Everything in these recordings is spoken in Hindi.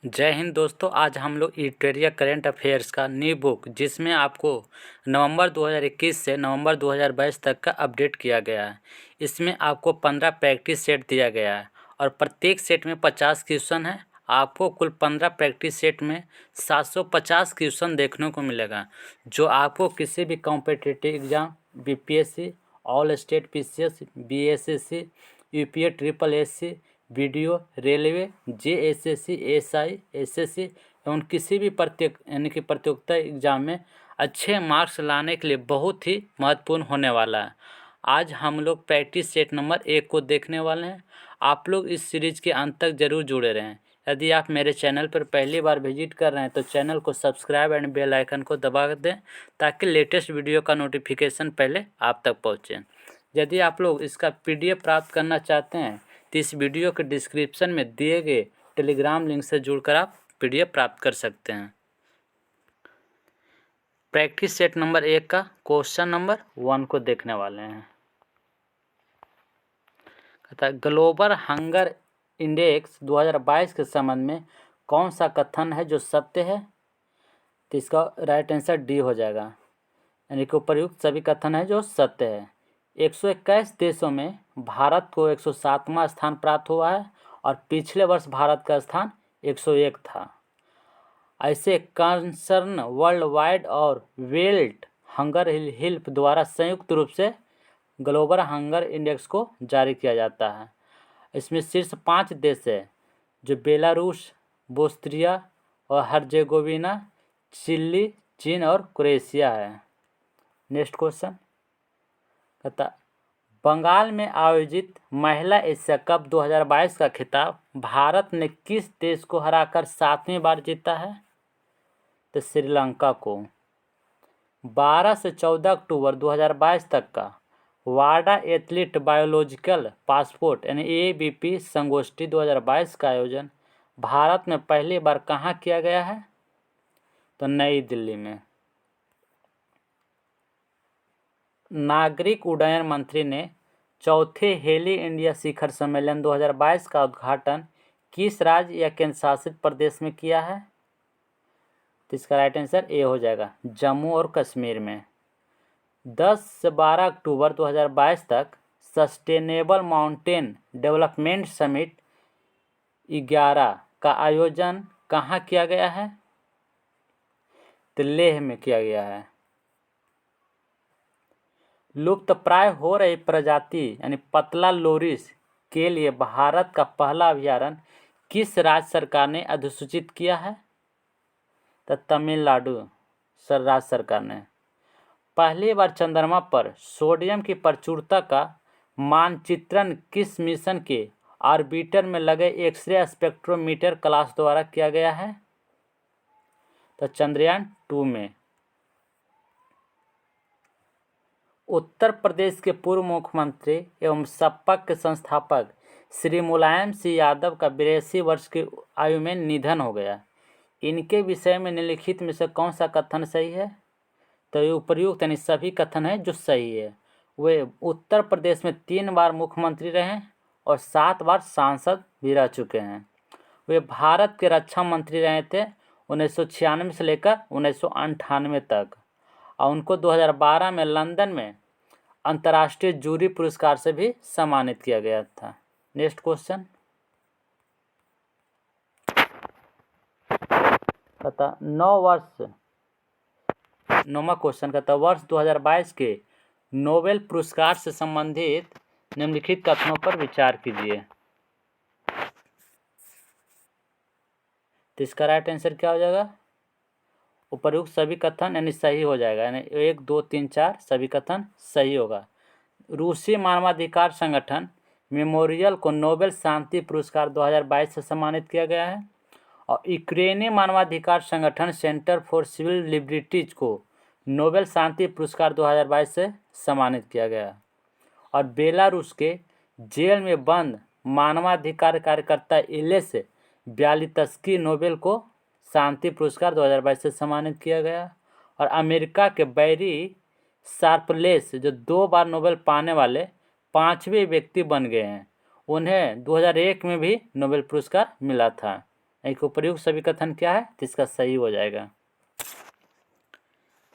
जय हिंद दोस्तों। आज हम लोग इटोरिया करंट अफेयर्स का न्यू बुक जिसमें आपको नवंबर 2021 से नवंबर 2022 तक का अपडेट किया गया है। इसमें आपको 15 प्रैक्टिस सेट दिया गया है और प्रत्येक सेट में 50 क्वेश्चन है। आपको कुल 15 प्रैक्टिस सेट में 750 क्वेश्चन देखने को मिलेगा, जो आपको किसी भी competitive exam, BPSC, all state PCS, BSSC, UPA, triple SC, video, railway, JSSC, SI, SSC एवं किसी भी प्रतियोगिता एग्जाम में अच्छे मार्क्स लाने के लिए बहुत ही महत्वपूर्ण होने वाला है। आज हम लोग प्रैक्टिस सेट नंबर 1 को देखने वाले हैं। आप लोग इस सीरीज के अंत तक जरूर जुड़े रहें। यदि आप मेरे चैनल पर पहली बार विजिट कर रहे हैं तो चैनल को सब्सक्राइब एंड बेल आइकन को दबा दें ताकि लेटेस्ट वीडियो का नोटिफिकेशन पहले आप तक पहुंचे। यदि आप लोग इसका पीडीएफ प्राप्त करना चाहते हैं तो इस वीडियो के डिस्क्रिप्शन में दिए गए टेलीग्राम लिंक से जुड़कर आप पीडीएफ प्राप्त कर सकते हैं। प्रैक्टिस सेट नंबर 1 का क्वेश्चन नंबर 1 को देखने वाले हैं। कहता है ग्लोबल हंगर इंडेक्स 2022 के संबंध में कौन सा कथन है जो सत्य है? तो इसका राइट आंसर डी हो जाएगा, यानी कि उपर्युक्त सभी कथन है जो सत्य है। 121 देशों में भारत को 107वां स्थान प्राप्त हुआ है और पिछले वर्ष भारत का स्थान 101 था। ऐसे कंसर्न वर्ल्ड वाइड और वेल्ट हंगर हेल्प द्वारा संयुक्त रूप से ग्लोबल हंगर इंडेक्स को जारी किया जाता है। इसमें शीर्ष 5 देश है जो बेलारूस, बोस्निया और हर्जेगोविना, चिली, चीन और क्रोएशिया है। नेक्स्ट क्वेश्चन कहता बंगाल में आयोजित महिला एशिया कप 2022 का खिताब भारत ने किस देश को हराकर 7वीं बार जीता है? तो श्रीलंका को। 12 से 14 अक्टूबर 2022 तक का वाडा एथलीट बायोलॉजिकल पासपोर्ट यानी एबीपी संगोष्ठी 2022 का आयोजन भारत में पहली बार कहाँ किया गया है? तो नई दिल्ली में। नागरिक उड्डयन मंत्री ने चौथे हेली इंडिया शिखर सम्मेलन 2022 का उद्घाटन किस राज्य या केंद्र शासित प्रदेश में किया है? तो इसका राइट आंसर ए हो जाएगा, जम्मू और कश्मीर में। 10 से 12 अक्टूबर 2022 तक सस्टेनेबल माउंटेन डेवलपमेंट समिट 11 का आयोजन कहाँ किया गया है? तो लेह में किया गया है। लुप्त प्राय हो रही प्रजाति यानी पतला लोरिस के लिए भारत का पहला अभयारण्य किस राज्य सरकार ने अधिसूचित किया है? तो तमिलनाडु राज्य सरकार ने। पहली बार चंद्रमा पर सोडियम की प्रचुरता का मानचित्रण किस मिशन के ऑर्बिटर में लगे एक्सरे स्पेक्ट्रोमीटर क्लास द्वारा किया गया है? तो चंद्रयान 2 में। उत्तर प्रदेश के पूर्व मुख्यमंत्री एवं सपा के संस्थापक श्री मुलायम सिंह यादव का 82 वर्ष की आयु में निधन हो गया। इनके विषय में निम्नलिखित में से कौन सा कथन सही है? तो ये उपर्युक्त यानी सभी कथन है जो सही है। वे उत्तर प्रदेश में 3 बार मुख्यमंत्री रहे और 7 बार सांसद भी रह चुके हैं। वे भारत के रक्षा मंत्री रहे थे 1996 से लेकर 1998 तक और उनको 2012 में लंदन में अंतर्राष्ट्रीय जूरी पुरस्कार से भी सम्मानित किया गया था। नेक्स्ट क्वेश्चन कहता 9वां क्वेश्चन कहता वर्ष 2022 के नोबेल पुरस्कार से संबंधित निम्नलिखित कथनों पर विचार कीजिए। तो इसका राइट आंसर क्या हो जाएगा? उपर्युक्त सभी कथन यानी सही हो जाएगा, यानी 1 2 3 4 सभी कथन सही होगा। रूसी मानवाधिकार संगठन मेमोरियल को नोबेल शांति पुरस्कार 2022 से सम्मानित किया गया है और यूक्रेनी मानवाधिकार संगठन सेंटर फॉर सिविल लिबर्टीज को नोबेल शांति पुरस्कार 2022 से सम्मानित किया गया और बेलारूस के जेल में बंद मानवाधिकार कार्यकर्ता इलेस ब्यालित्स्की नोबेल को शांति पुरस्कार 2022 से सम्मानित किया गया और अमेरिका के बैरी शार्पलेस जो 2 बार नोबेल पाने वाले 5वें व्यक्ति बन गए हैं। उन्हें 2001 में भी नोबेल पुरस्कार मिला था। एक उपयुक्त सभी कथन क्या है, तो इसका सही हो जाएगा।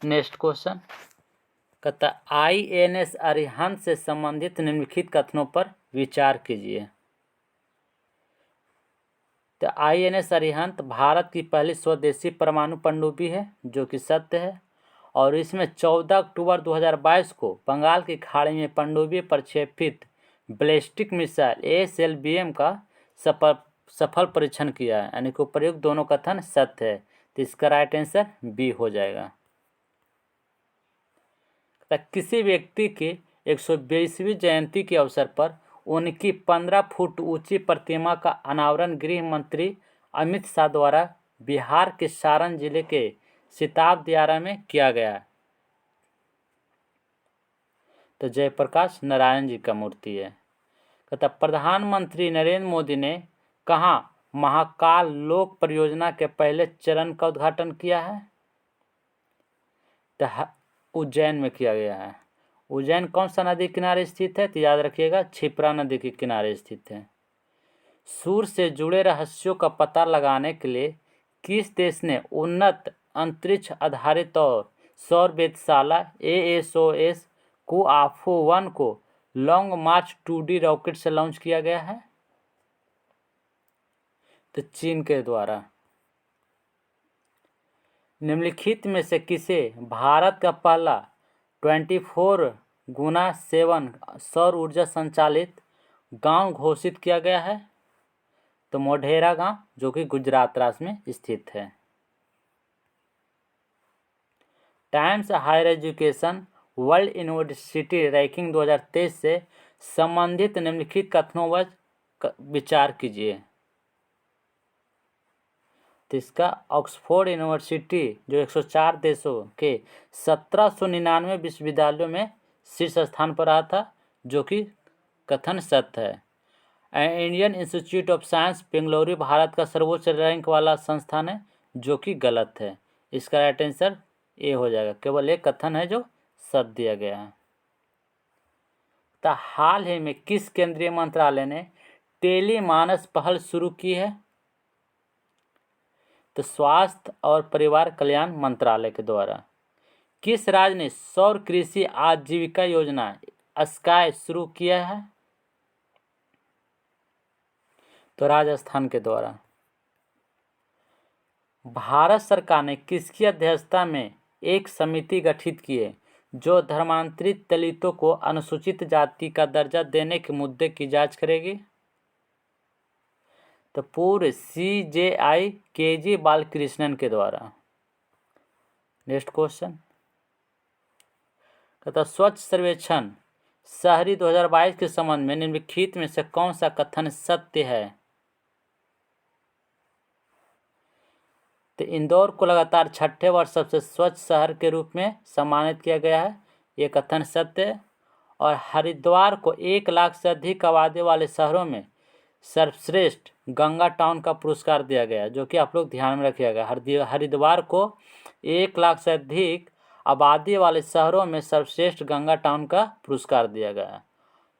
नेक्स्ट क्वेश्चन कहता INS अरिहंत से संबंधित निम्नलिखित कथनों पर विचार कीजिए। तो INS अरिहंत भारत की पहली स्वदेशी परमाणु पनडुब्बी है, जो कि सत्य है, और इसमें 14 अक्टूबर 2022 को बंगाल की खाड़ी में पनडुब्बी प्रक्षेपित बैलिस्टिक मिसाइल ASLBM का सफल परीक्षण किया है, यानी कि उपयुक्त दोनों कथन सत्य है, तो इसका राइट आंसर बी हो जाएगा। किसी व्यक्ति के 120वीं जयंती के अवसर पर उनकी 15 फुट ऊंची प्रतिमा का अनावरण गृह मंत्री अमित शाह द्वारा बिहार के सारण जिले के सिताब दियारा में किया गया। तो जयप्रकाश नारायण जी का मूर्ति है। कहता प्रधानमंत्री नरेंद्र मोदी ने कहाँ महाकाल लोक परियोजना के पहले चरण का उद्घाटन किया है? तो उज्जैन में किया गया है। उज्जैन कौन सा नदी किनारे स्थित है? तो याद रखिएगा क्षिप्रा नदी के किनारे स्थित है। सूर्य से जुड़े रहस्यों का पता लगाने के लिए किस देश ने उन्नत अंतरिक्ष आधारित और सौर वेधशाला ASOS कुआफो 1 को लॉन्ग मार्च 2D रॉकेट से लॉन्च किया गया है? तो चीन के द्वारा। निम्नलिखित में से किसे भारत का पहला 24x7 सौर ऊर्जा संचालित गांव घोषित किया गया है? तो मोढेरा गांव, जो कि गुजरात राज्य में स्थित है। Times Higher Education World University Ranking 2023 से संबंधित निम्नलिखित कथनों पर विचार कीजिए। तो इसका ऑक्सफोर्ड यूनिवर्सिटी जो 104 देशों के 1799 विश्वविद्यालयों में शीर्ष स्थान पर रहा था, जो कि कथन सत्य है। Indian institute of science Bengaluru Bharat का सर्वोच्च रैंक वाला संस्थान है, जो कि गलत है। इसका राइट आंसर ए हो जाएगा। केवल एक कथन है जो सत्य दिया गया है। तो हाल ही में किस केंद्रीय मंत्रालय ने टेलीमानस पहल शुरू की है? तो स्वास्थ्य और परिवार कल्याण मंत्रालय के द्वारा। किस राज्य ने सौर कृषि आजीविका योजना स्काई शुरू किया है? तो राजस्थान के द्वारा। भारत सरकार ने किसकी अध्यक्षता में एक समिति गठित की है जो धर्मांतरित दलितों को अनुसूचित जाति का दर्जा देने के मुद्दे की जांच करेगी? तो पूर्व CJI KG बालकृष्णन के द्वारा। नेक्स्ट क्वेश्चन कहता स्वच्छ सर्वेक्षण शहरी 2022 के संबंध में निम्नलिखित में से कौन सा कथन सत्य है? तो इंदौर को लगातार 6ठे वर्ष सबसे स्वच्छ शहर के रूप में सम्मानित किया गया है, ये कथन सत्य है। और हरिद्वार को 1 लाख से अधिक आबादी वाले शहरों में सर्वश्रेष्ठ गंगा टाउन का पुरस्कार दिया गया, जो कि आप लोग ध्यान में रखिएगा। हरिद्वार को 1 लाख से अधिक आबादी वाले शहरों में सर्वश्रेष्ठ गंगा टाउन का पुरस्कार दिया गया।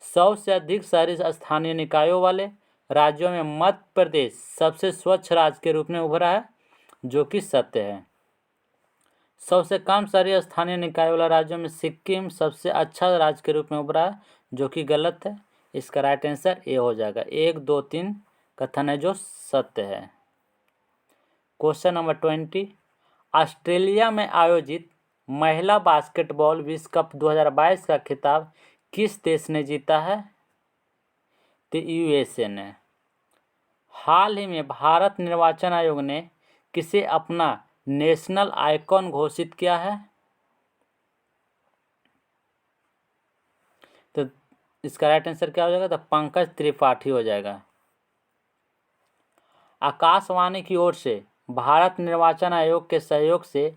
100 से अधिक शहरी स्थानीय निकायों वाले राज्यों में मध्य प्रदेश सबसे स्वच्छ राज्य के रूप में उभरा है, जो कि सत्य है। 100 से कम शहरी स्थानीय निकाय वाला राज्यों में सिक्किम सबसे अच्छा राज्य के रूप में उभरा है, जो कि गलत है। इसका राइट आंसर ए हो जाएगा। 1, 2, 3 कथन है जो सत्य है। क्वेश्चन नंबर 20 ऑस्ट्रेलिया में आयोजित महिला बास्केटबॉल विश्व कप 2022 का खिताब किस देश ने जीता है? तो USA ने। हाल ही में भारत निर्वाचन आयोग ने किसे अपना नेशनल आइकॉन घोषित किया है? तो इसका राइट आंसर क्या हो जाएगा? तो पंकज त्रिपाठी हो जाएगा। आकाशवाणी की ओर से भारत निर्वाचन आयोग के सहयोग से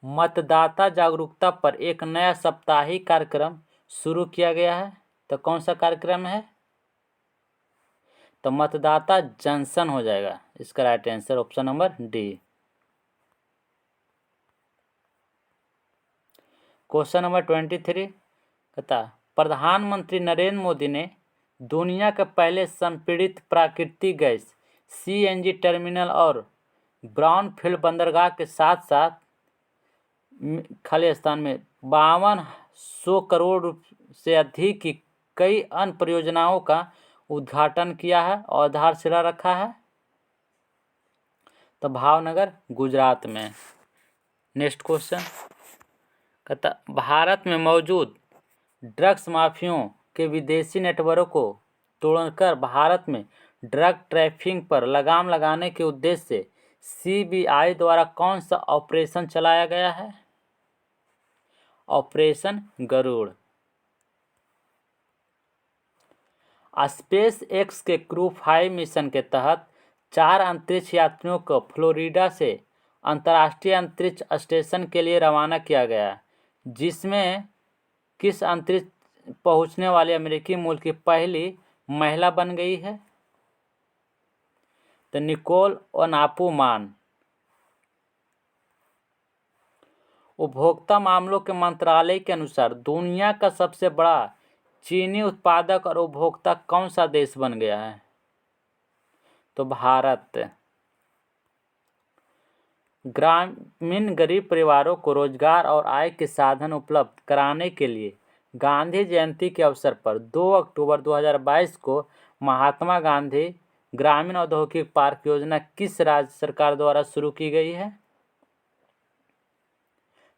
मतदाता जागरूकता पर एक नया साप्ताहिक कार्यक्रम शुरू किया गया है। तो कौन सा कार्यक्रम है? तो मतदाता जंक्शन हो जाएगा। इसका right answer option number D. Question number 23 कहता प्रधानमंत्री नरेंद्र मोदी ने दुनिया के पहले संपीड़ित प्राकृतिक गैस CNG टर्मिनल और ब्राउनफील्ड बंदरगाह के साथ साथ खाली स्थान में 5200 करोड़ से अधिक की कई अन्य परियोजनाओं का उद्घाटन किया है और आधारशिला रखा है। तो भावनगर गुजरात में। नेक्स्ट क्वेश्चन कहता भारत में मौजूद ड्रग्स माफियाओं के विदेशी नेटवर्क को तोड़कर भारत में ड्रग ट्रैफिकिंग पर लगाम लगाने के उद्देश्य से CBI द्वारा कौन सा ऑपरेशन चलाया गया है? ऑपरेशन गरुड़। स्पेस एक्स के क्रू 5 मिशन के तहत 4 अंतरिक्ष यात्रियों को फ्लोरिडा से अंतर्राष्ट्रीय अंतरिक्ष स्टेशन के लिए रवाना किया गया, जिसमें किस अंतरिक्ष पहुंचने वाली अमेरिकी मूल की पहली महिला बन गई है? तो निकोल ओनापू मान। उपभोक्ता मामलों के मंत्रालय के अनुसार दुनिया का सबसे बड़ा चीनी उत्पादक और उपभोक्ता कौन सा देश बन गया है? तो भारत। ग्रामीण गरीब परिवारों को रोजगार और आय के साधन उपलब्ध कराने के लिए गांधी जयंती के अवसर पर 2 अक्टूबर 2022 को महात्मा गांधी ग्रामीण औद्योगिक पार्क योजना किस राज्य सरकार द्वारा शुरू की गई है?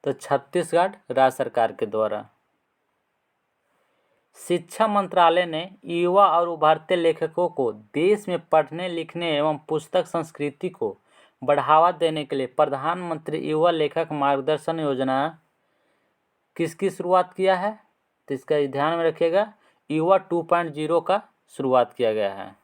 तो छत्तीसगढ़ राज्य सरकार के द्वारा। शिक्षा मंत्रालय ने युवा और उभरते लेखकों को देश में पढ़ने लिखने एवं पुस्तक संस्कृति को बढ़ावा देने के लिए प्रधानमंत्री युवा लेखक मार्गदर्शन योजना किसकी शुरुआत किया है? तो इसका ध्यान में रखिएगा, युवा 2.0 का शुरुआत किया गया है।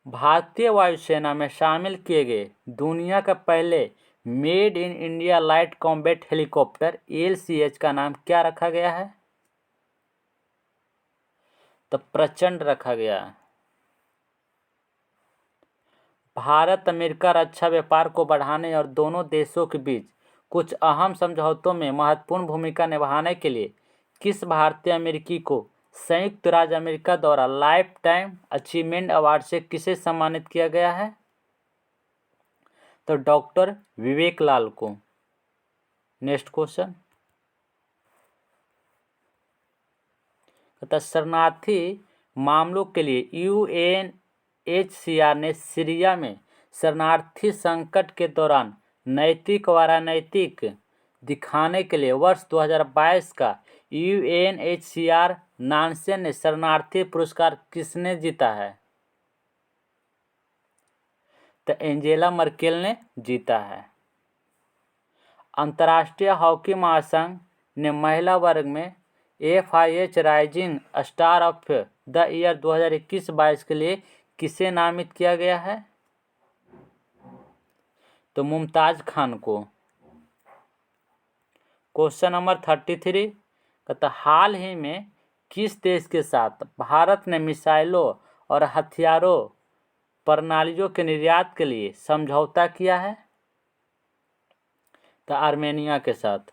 भारतीय वायुसेना में शामिल किए गए दुनिया का पहले made in India light combat helicopter LCH का नाम क्या रखा गया है? तो प्रचंड रखा गया। भारत अमेरिका रक्षा व्यापार को बढ़ाने और दोनों देशों के बीच कुछ अहम समझौतों में महत्वपूर्ण भूमिका निभाने के लिए किस भारतीय अमेरिकी को संयुक्त राज्य अमेरिका द्वारा लाइफ टाइम अचीवमेंट अवार्ड से किसे सम्मानित किया गया है? तो डॉक्टर विवेक लाल को। नेक्स्ट क्वेश्चन शरणार्थी मामलों के लिए UNHCR ने सीरिया में शरणार्थी संकट के दौरान नैतिक और अनैतिक दिखाने के लिए वर्ष 2022 का UNHCR नानसेन शरणार्थी पुरस्कार किसने जीता है? तो एंजेला मर्केल ने जीता है। अंतर्राष्ट्रीय हॉकी महासंघ ने महिला वर्ग में FIH rising star of the year 2021-22 के लिए किसे नामित किया गया है? तो मुमताज खान को। क्वेश्चन नंबर 33 कहता हाल ही में किस देश के साथ भारत ने मिसाइलों और हथियारों प्रणालियों के निर्यात के लिए समझौता किया है? तो आर्मेनिया के साथ।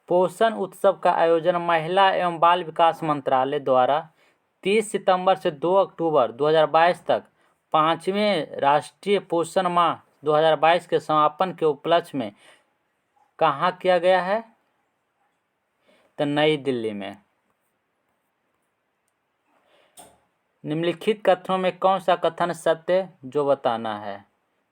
पोषण उत्सव का आयोजन महिला एवं बाल विकास मंत्रालय द्वारा 30 सितंबर से 2 अक्टूबर 2022 तक 5वें राष्ट्रीय पोषण माह 2022 के समापन के उपलक्ष्य में कहाँ किया गया है? तो नई दिल्ली में। निम्नलिखित कथनों में कौन सा कथन सत्य जो बताना है?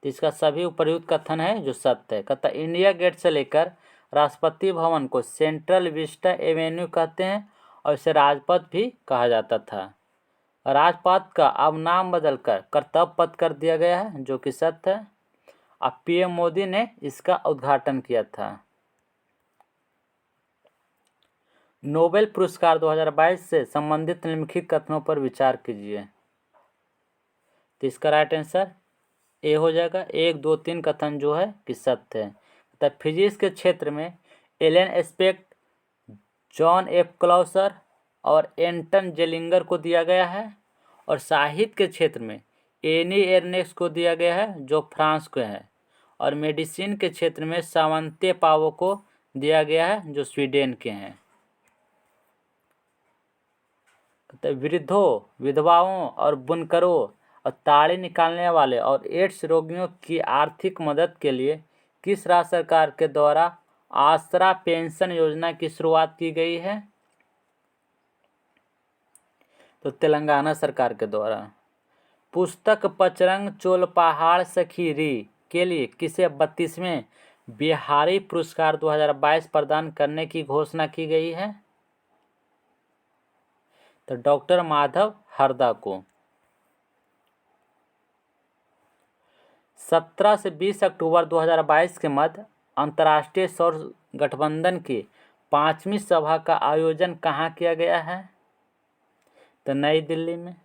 तो इसका सभी उपर्युक्त कथन है जो सत्य है। कहता इंडिया गेट से लेकर राष्ट्रपति भवन को सेंट्रल विस्टा एवेन्यू कहते हैं और इसे राजपथ भी कहा जाता था। राजपथ का अब नाम बदलकर कर्तव्य पथ कर दिया गया है, जो कि सत्य है। अब PM मोदी ने इसका उद्घाटन किया था। नोबेल पुरस्कार 2022 से संबंधित निम्नलिखित कथनों पर विचार कीजिए। तो इसका राइट आंसर ए हो जाएगा। 1, 2, 3 कथन जो है कि सत्य है। तो फिजिक्स के क्षेत्र में एलन एस्पेक्ट, जॉन F क्लॉसर और एंटन जेलिंगर को दिया गया है, और साहित्य के क्षेत्र में एनी एर्नेस्ट को दिया गया है जो फ्रांस के हैं, और मेडिसिन के क्षेत्र में सावंते पावो को दिया गया है जो स्वीडन के हैं। तो वृद्धों, विधवाओं और बुनकरों और ताड़ी निकालने वाले और एड्स रोगियों की आर्थिक मदद के लिए किस राज्य सरकार के द्वारा आसरा पेंशन योजना की शुरुआत की गई है? तो तेलंगाना सरकार के द्वारा। पुस्तक पचरंग चोल पहाड़ सखी री के लिए किसे 32वें बिहारी पुरस्कार 2022 प्रदान करने की घोषणा की गई है? तो डॉक्टर माधव हरदा को। 17 से 20 अक्टूबर 2022 के मध्य अंतर्राष्ट्रीय सौर गठबंधन की 5वीं सभा का आयोजन कहाँ किया गया है? तो नई दिल्ली में।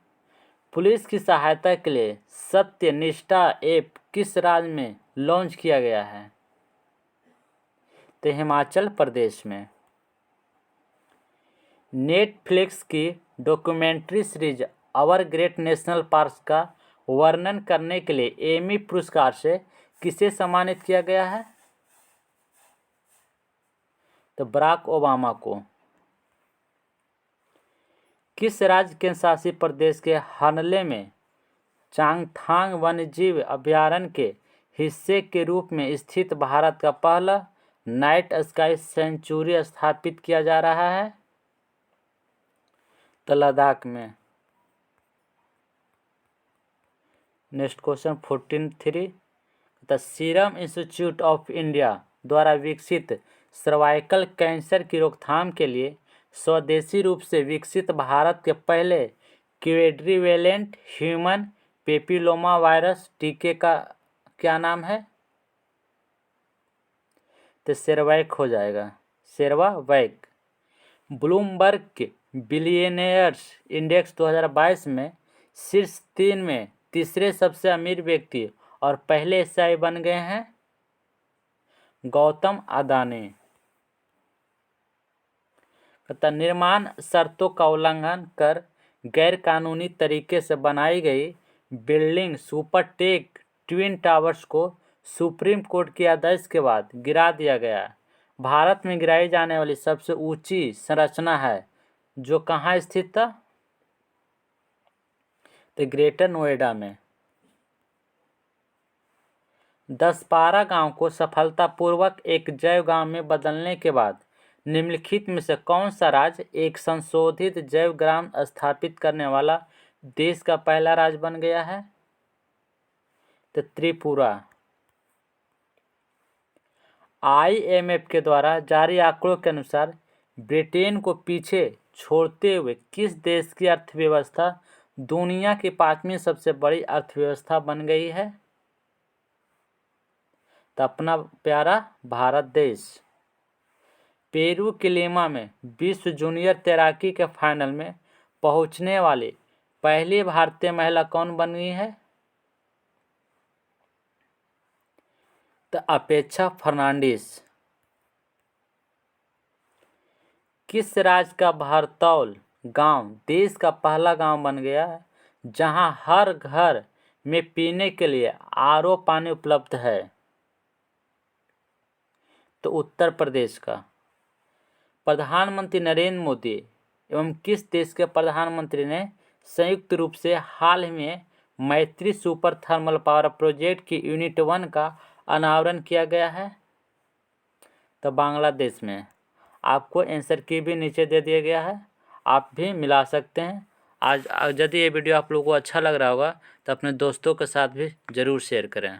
पुलिस की सहायता के लिए सत्य निष्ठा ऐप किस राज्य में लॉन्च किया गया है? तो हिमाचल प्रदेश में। नेटफ्लिक्स की documentary series Our Great National Park का वर्णन करने के लिए एमी पुरस्कार से किसे सम्मानित किया गया है? तो बराक ओबामा को। किस राज्य केंद्र शासित प्रदेश के हनले में चांगथांग वन्यजीव अभयारण्य के हिस्से के रूप में स्थित भारत का पहला नाइट स्काई सेंचुरी स्थापित किया जा रहा है? तो लद्दाख में। Next question 14(3). The serum institute of India द्वारा विकसित सर्वाइकल कैंसर की रोकथाम के लिए स्वदेशी रूप से विकसित भारत के पहले क्वाड्रिवेलेंट ह्यूमन पेपिलोमा वायरस टीके का क्या नाम है? तो सेरवैक हो जाएगा, सेरवावैक। ब्लूमबर्ग के बिलियनियर्स इंडेक्स 2022 में शीर्ष 3 में तीसरे सबसे अमीर व्यक्ति और पहले एशियाई बन गए हैं गौतम अदानी। निर्माण शर्तों का उल्लंघन कर गैरकानूनी तरीके से बनाई गई बिल्डिंग सुपरटेक ट्विन टावर्स को सुप्रीम कोर्ट के आदेश के बाद गिरा दिया गया। भारत में गिराई जाने वाली सबसे ऊंची संरचना है जो कहाँ स्थित था? तो ग्रेटर नोएडा में। दसपारा गांव को सफलतापूर्वक एक जैव गांव में बदलने के बाद निम्नलिखित में से कौन सा राज्य एक संशोधित जैव ग्राम स्थापित करने वाला देश का पहला राज्य बन गया है? तो त्रिपुरा। IMF के द्वारा जारी आंकड़ों के अनुसार ब्रिटेन को पीछे छोड़ते हुए किस देश की अर्थव्यवस्था दुनिया की 5वीं सबसे बड़ी अर्थव्यवस्था बन गई है? तो अपना प्यारा भारत देश। पेरू के लीमा में विश्व जूनियर तैराकी के फाइनल में पहुंचने वाली पहली भारतीय महिला कौन बन गई है? तो अपेक्षा फर्नांडीज। किस राज्य का भरतौल गांव देश का पहला गांव बन गया है जहां हर घर में पीने के लिए RO पानी उपलब्ध है? तो उत्तर प्रदेश का। प्रधानमंत्री नरेंद्र मोदी एवं किस देश के प्रधानमंत्री ने संयुक्त रूप से हाल ही में मैत्री सुपर थर्मल पावर प्रोजेक्ट की यूनिट 1 का अनावरण किया गया है? तो बांग्लादेश में। आपको आंसर की भी नीचे दे दिया गया है, आप भी मिला सकते हैं। आज यदि ये वीडियो आप लोगों को अच्छा लग रहा होगा तो अपने दोस्तों के साथ भी ज़रूर शेयर करें।